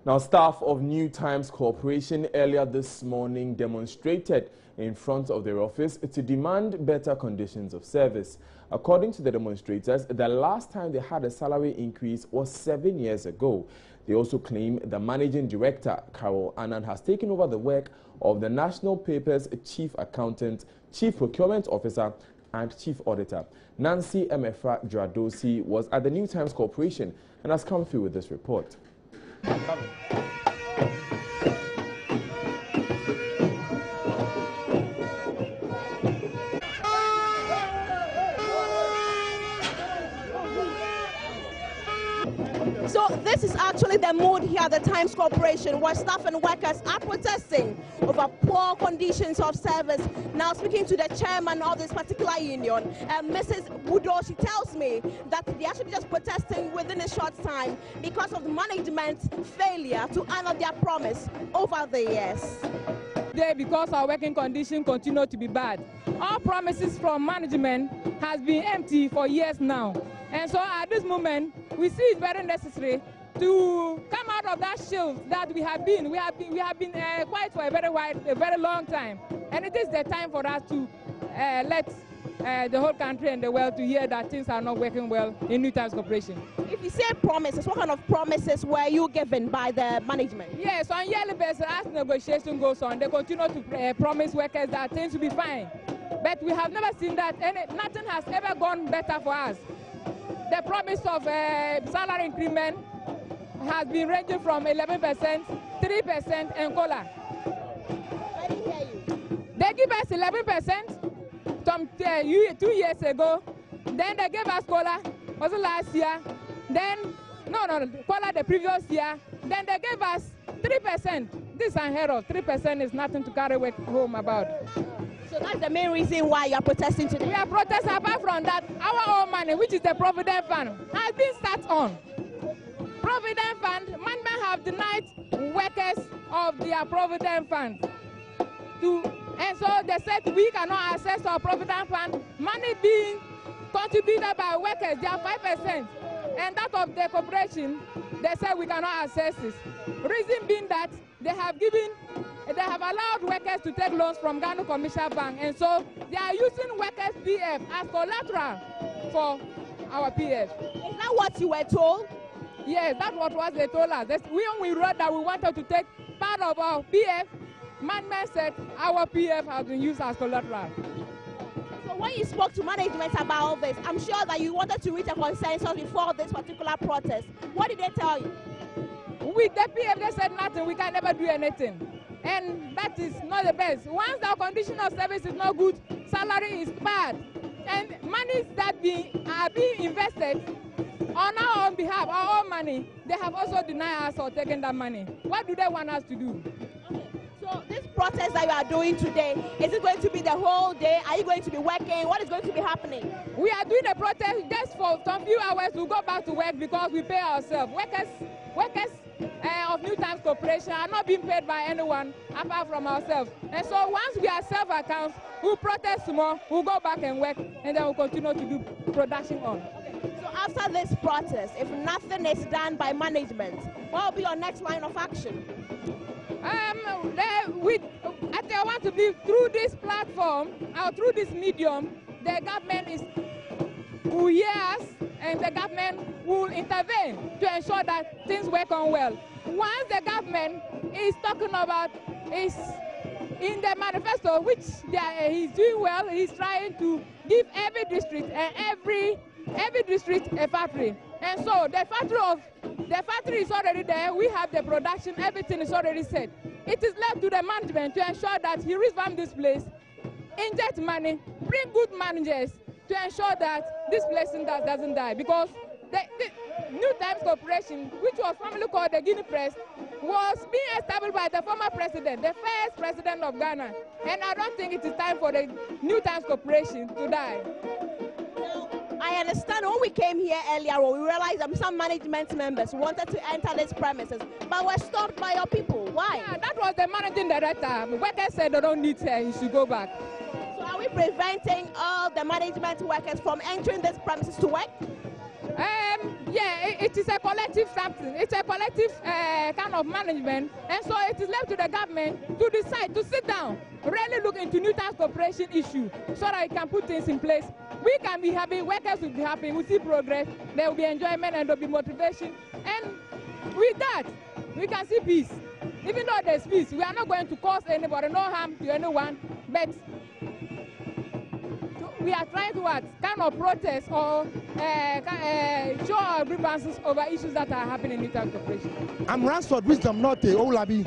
Now, staff of New Times Corporation earlier this morning demonstrated in front of their office to demand better conditions of service. According to the demonstrators, the last time they had a salary increase was 7 years ago. They also claim the managing director, Carol Anand, has taken over the work of the National Paper's chief accountant, chief procurement officer, and chief auditor. Nancy Emefra Dradosi was at the New Times Corporation and has come through with this report. So this is actually the mood here at the Times Corporation, where staff and workers are protesting over poor conditions of service. Now, speaking to the chairman of this particular union, Mrs. Budo, she tells me that they actually just protesting within a short time because of the management's failure to honor their promise over the years. Because our working conditions continue to be bad. All promises from management has been empty for years now. And so at this moment, we see it very necessary to come out of that shield that we have been quiet for a very long time. And it is the time for us to let the whole country and the world to hear that things are not working well in New Times Corporation. If you say promises, what kind of promises were you given by the management? Yes, on yearly basis, as negotiation goes on, they continue to promise workers that things will be fine. But we have never seen that, and nothing has ever gone better for us. The promise of salary increment has been ranging from 11%, 3%, and COLA. I didn't hear you. They give us 11% some 2 years ago. Then they gave us COLA, also last year. Then, COLA the previous year. Then they gave us 3%. This is unheard of. 3% is nothing to carry home about. So that's the main reason why you are protesting today? We are protesting. Apart from that, our own money, which is the Provident Fund, has been sat on. Provident Fund, management have denied workers of their Provident Fund. And so they said we cannot access our Provident Fund, money being contributed by workers, they are 5%. And that of the corporation, they said we cannot access this. Reason being that they have allowed workers to take loans from Ghana Commercial Bank, and so they are using workers' PF as collateral for our PF. Is that what you were told? Yes, that's what they told us. When we wrote that we wanted to take part of our PF, management said our PF has been used as collateral. So when you spoke to management about all this, I'm sure that you wanted to reach a consensus before this particular protest. What did they tell you? With the PF, they said nothing. We can never do anything. And that is not the best. Once our condition of service is not good, salary is bad. And monies that are being invested on our own behalf, our own money, they have also denied us or taken that money. What do they want us to do? Okay. So this protest that you are doing today, is it going to be the whole day? Are you going to be working? What is going to be happening? We are doing a protest just for some few hours. We'll go back to work because we pay ourselves. Workers of New Times Corporation are not being paid by anyone apart from ourselves. And so once we are self-accounts, we'll protest more, we'll go back and work, and then we'll continue to do production on. Okay. So after this protest, if nothing is done by management, what will be your next line of action? I want to be through this platform, or through this medium, the government will hear us, and the government will intervene to ensure that things work on well. Once the government is talking about is in the manifesto, which he's doing well, he's trying to give every district and every district a factory. And so the factory is already there. We have the production, everything is already set. It is left to the management to ensure that he revamp this place, inject money, bring good managers to ensure that this place doesn't die. Because the New Times Corporation, which was formerly called the Guinea Press, was being established by the former president, the first president of Ghana. And I don't think it is time for the New Times Corporation to die. I understand when we came here earlier, we realized that some management members wanted to enter these premises, but were stopped by your people. Why? Yeah, that was the managing director. The workers said they don't need her, he should go back. So are we preventing all the management workers from entering these premises to work? Yeah, it is a collective something. It's a collective kind of management, and so it is left to the government to decide, to sit down, really look into new tax cooperation issue, so that it can put things in place. We can be happy, workers will be happy, we see progress, there will be enjoyment and there will be motivation, and with that, we can see peace. Even though there's peace, we are not going to cause anybody, no harm to anyone, but we are trying to kind of protest or show our grievances over issues that are happening in tax cooperation. I'm Ransford Wisdom Norte, Olabi.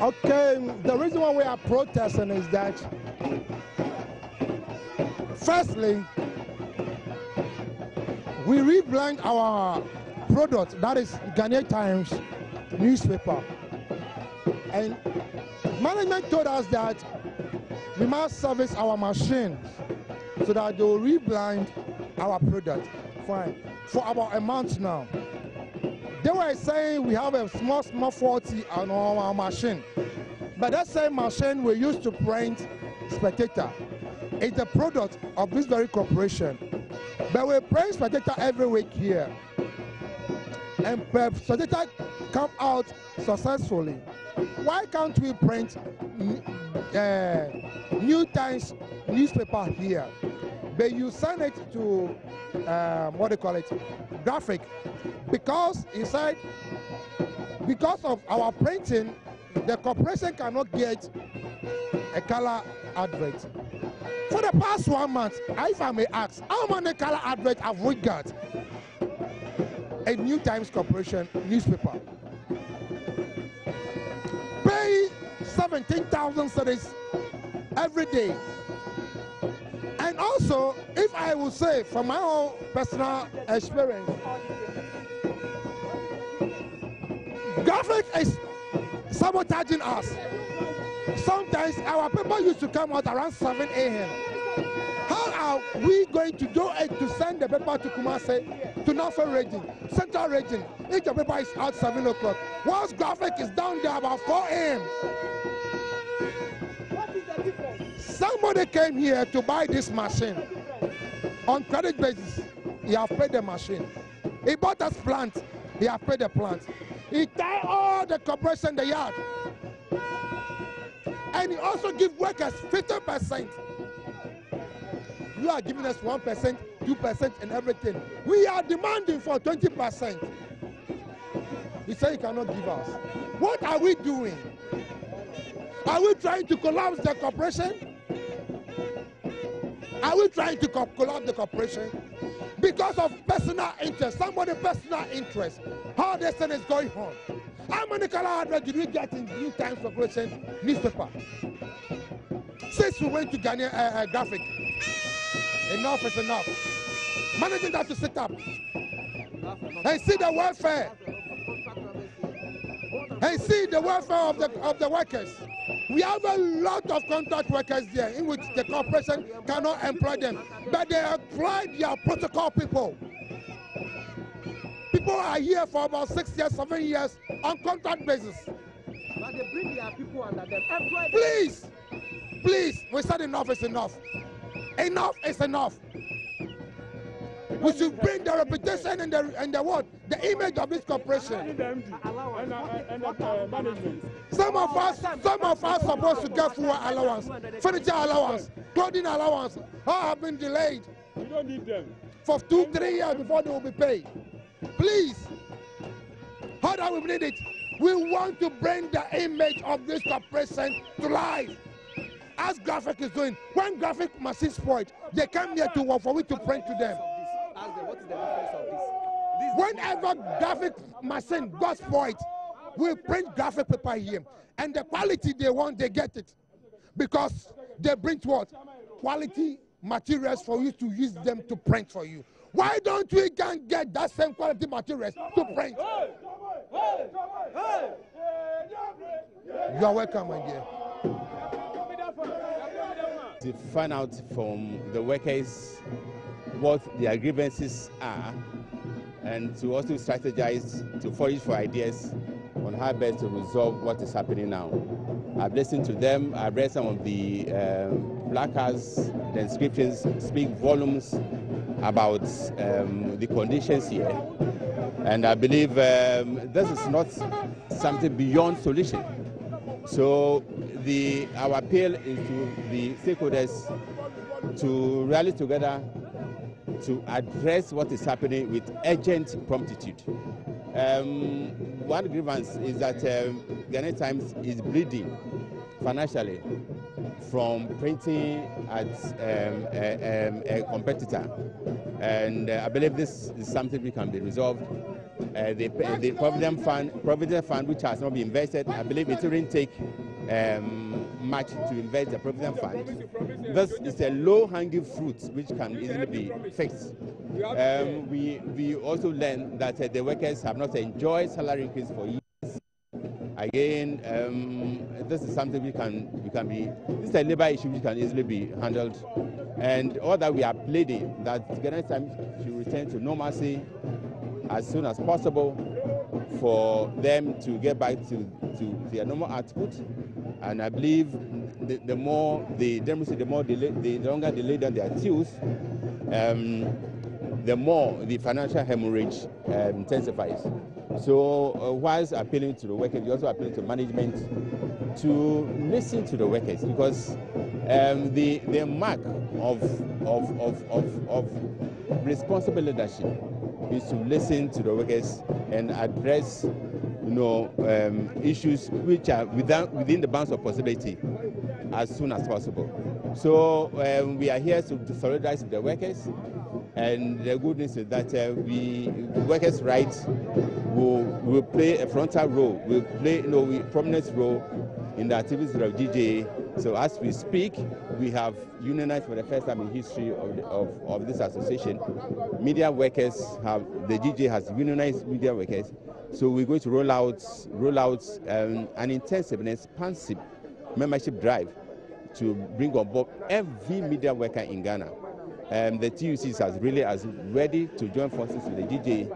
Okay, the reason why we are protesting is that, firstly, we rebrand our product, that is Ghanaian Times newspaper. And management told us that we must service our machines so that they will reblind our product. Fine. For about a month now. They were saying we have a small faulty on our machine. But that same machine we used to print Spectator is the product of this very corporation. But we print Spectator every week here. And Spectator come out successfully. Why can't we print New Times newspaper here? But you send it to, what do you call it, graphic. Because he said, because of our printing, the corporation cannot get a color advert. For the past 1 month, if I may ask, how many color adverts have we got? A New Times Corporation newspaper. Pay 17,000 cedis every day. And also, if I would say from my own personal experience, graphic is sabotaging us. Sometimes our paper used to come out around 7 a.m. How are we going to do it to send the paper to Kumasi, to Northern region, Central region, if the paper is out 7 o'clock? Once graphic is down there about 4 a.m. What is the difference? Somebody came here to buy this machine. On credit basis, he have paid the machine. He bought us plant, he have paid the plant. He tied all the corporation in the yard. And he also give workers 50%. You are giving us 1%, 2% and everything. We are demanding for 20%. He said he cannot give us. What are we doing? Are we trying to collapse the corporation? Are we trying to collapse the corporation? Because of personal interest, somebody's personal interest. How this thing is going on. How many color adverts did we get in New Times Corporation newspaper? Since we went to Ghanaian graphic, enough is enough. Management has to sit up and see the welfare. And see the welfare of the workers. We have a lot of contract workers there in which the corporation cannot employ them. But they employ their protocol people. People are here for about 6 years, 7 years on contract basis. But they bring their people under them. Please, please, we said enough is enough. Enough is enough. We should bring the reputation and the image of this corporation. Some of us supposed to get fuel allowance, furniture allowance, clothing allowance. All have been delayed. We don't need them. For 2-3 years before they will be paid. Please, how do we need it? We want to bring the image of this corporation to life. As graphic is doing, when graphic machines spoiled, they come here to work for we to print to them. What is the difference of this? Whenever graphic machine got spoiled, we print graphic paper here. And the quality they want, they get it. Because they bring what? Quality materials for you to use them to print for you. Why don't we can get that same quality materials to print? You are welcome, my dear. To find out from the workers what their grievances are, and to also strategize, to forage for ideas on how best to resolve what is happening now. I've listened to them, I've read some of the placards, the inscriptions speak volumes about the conditions here. And I believe this is not something beyond solution. So our appeal is to the stakeholders to rally together to address what is happening with urgent promptitude. One grievance is that Ghanaian Times is bleeding financially from printing at a competitor, and I believe this is something that can be resolved. The Provident Fund, which has not been invested, I believe it wouldn't take much to invest the Provident Fund. This is a low-hanging fruit which can easily be fixed. We also learned that the workers have not enjoyed salary increase for years. Again, this is something this is a labor issue which can easily be handled. And all that we are pleading, that Ghanaian Times should return to normalcy as soon as possible for them to get back to their normal output. And I believe the longer delay than their tills, the more the financial hemorrhage intensifies. So whilst appealing to the workers, we also appeal to management to listen to the workers, because the mark of responsible leadership is to listen to the workers and address issues which are within the bounds of possibility as soon as possible. So we are here to solidarize with the workers, and the good news is that workers' rights will play a frontal role, will play a prominent role in the activities of GJA. So as we speak, we have unionized for the first time in history of this association. Media workers the GJA has unionized media workers. So we're going to roll out an intensive and expansive membership drive to bring on board every media worker in Ghana. The TUC is as ready to join forces with the GJA,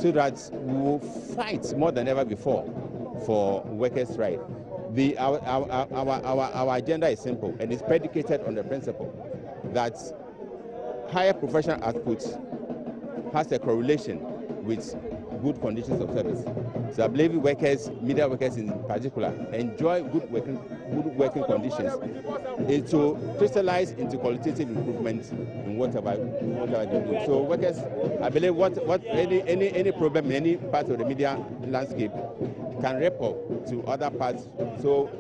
so that we will fight more than ever before for workers' rights. Our agenda is simple, and it's predicated on the principle that higher professional output has a correlation with good conditions of service. So I believe media workers in particular, enjoy good working conditions. It will crystallize into qualitative improvement in whatever they do. So workers, I believe any problem in any part of the media landscape can ripple to other parts. So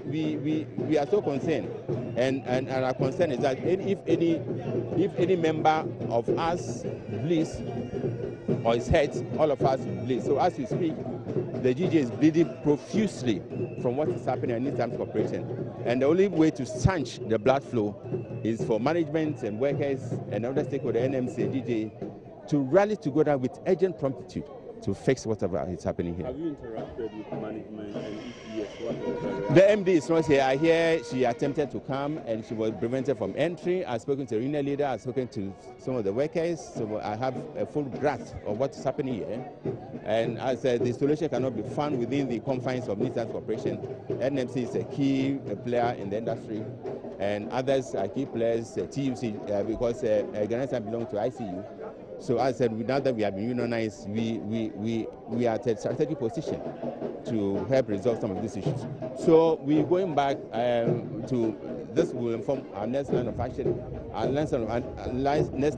we are so concerned, and our concern is that if any member of us bleeds or is hurt, all of us bleed. So as we speak, the GJ is bleeding profusely from what is happening in Ghanaian Times Corporation. And the only way to stanch the blood flow is for management and workers and other stakeholders, NMC and GJ, to rally together with urgent promptitude to fix whatever is happening here. Have you interacted with management, and if yes, what was the MD is not here. I hear she attempted to come and she was prevented from entry. I've spoken to the union leader, I've spoken to some of the workers, so I have a full grasp of what is happening here. And as the solution cannot be found within the confines of Ghanaian Times Corporation, NMC is a key player in the industry, and others are key players, TUC, because Ghanaian Times belongs to ICU. So as I said, now that we have been unionized, we are at a strategic position to help resolve some of these issues. So we're going back to this will inform our next line of action. Our next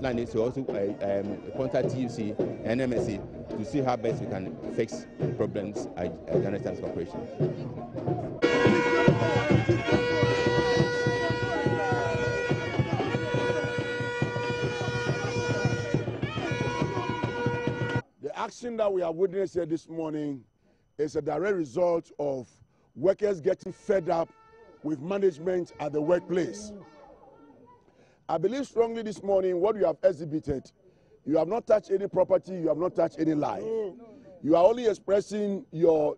line is to also contact TUC and MSC to see how best we can fix problems at Ghanaian Times Corporation. The action that we have witnessed here this morning is a direct result of workers getting fed up with management at the workplace. I believe strongly this morning what you have exhibited, you have not touched any property, you have not touched any life. You are only expressing your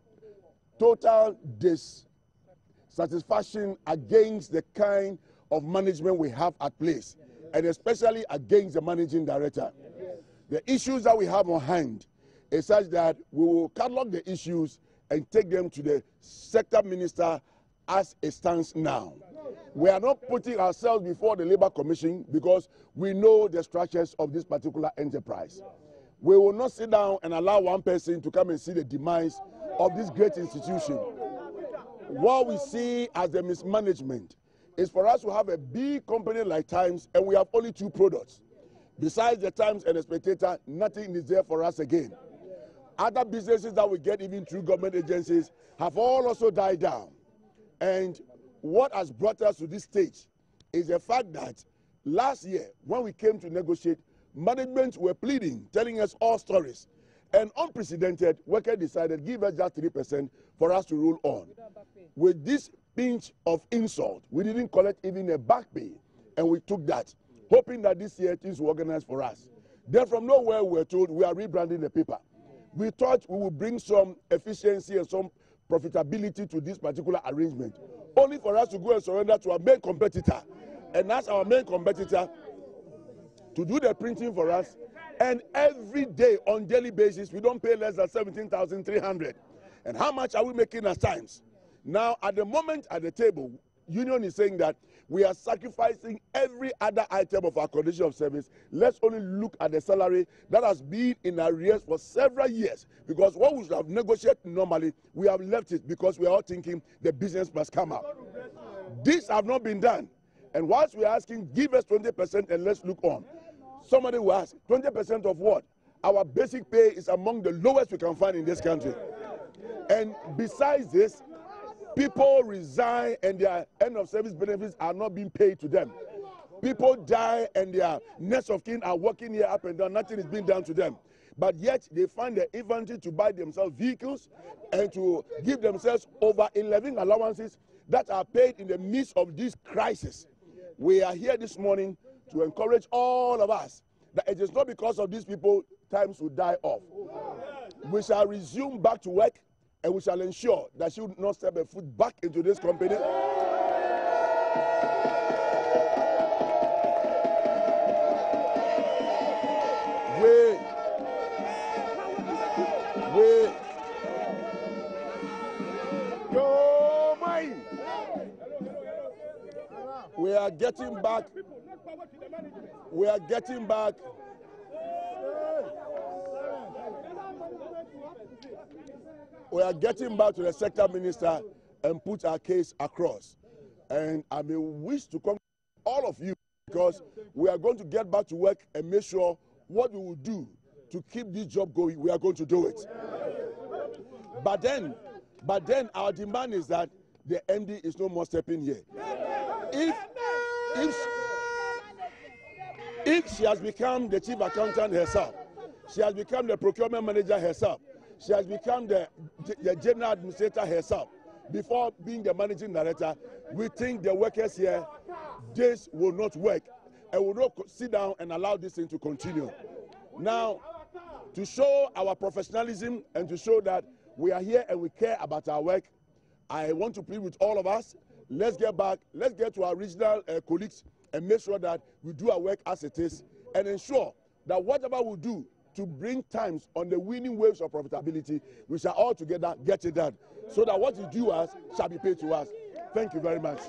total dissatisfaction against the kind of management we have at place, and especially against the managing director. The issues that we have on hand is such that we will catalog the issues and take them to the sector minister as it stands now. We are not putting ourselves before the Labour Commission because we know the structures of this particular enterprise. We will not sit down and allow one person to come and see the demise of this great institution. What we see as the mismanagement is for us to have a big company like Times and we have only 2 products. Besides the Times and the Spectator, nothing is there for us again. Other businesses that we get even through government agencies have all also died down. And what has brought us to this stage is the fact that last year, when we came to negotiate, management were pleading, telling us all stories. And unprecedented, workers decided give us just 3% for us to roll on. With this pinch of insult, we didn't collect even a back pay, and we took that, hoping that this year things will organize for us. Then from nowhere we were told we are rebranding the paper. We thought we would bring some efficiency and some profitability to this particular arrangement, only for us to go and surrender to our main competitor, and ask our main competitor to do the printing for us. And every day on daily basis, we don't pay less than 17,300. And how much are we making as Times? Now, at the moment at the table, union is saying that we are sacrificing every other item of our condition of service. Let's only look at the salary that has been in arrears for several years, because what we should have negotiated normally, we have left it because we are all thinking the business must come up. This have not been done. And whilst we are asking, give us 20% and let's look on, somebody will ask, 20% of what? Our basic pay is among the lowest we can find in this country. And besides this, people resign and their end of service benefits are not being paid to them. People die and their next of kin are working here up and down. Nothing is being done to them. But yet they find the inventory to buy themselves vehicles and to give themselves over 11 allowances that are paid in the midst of this crisis. We are here this morning to encourage all of us that it is not because of these people Times will die off. We shall resume back to work, and we shall ensure that she will not step a foot back into this company. We are getting back. We are getting back. We are getting back to the sector minister and put our case across. And I may wish to come all of you, because we are going to get back to work and make sure what we will do to keep this job going, we are going to do it. But then our demand is that the MD is no more stepping here. If she has become the chief accountant herself, she has become the procurement manager herself, she has become the general administrator herself, before being the managing director, we think the workers here, this will not work, and will not sit down and allow this thing to continue. Now, to show our professionalism and to show that we are here and we care about our work, I want to plead with all of us, let's get back, let's get to our regional colleagues and make sure that we do our work as it is, and ensure that whatever we do to bring Times on the winning waves of profitability, we shall all together get it done, so that what is due us shall be paid to us. Thank you very much.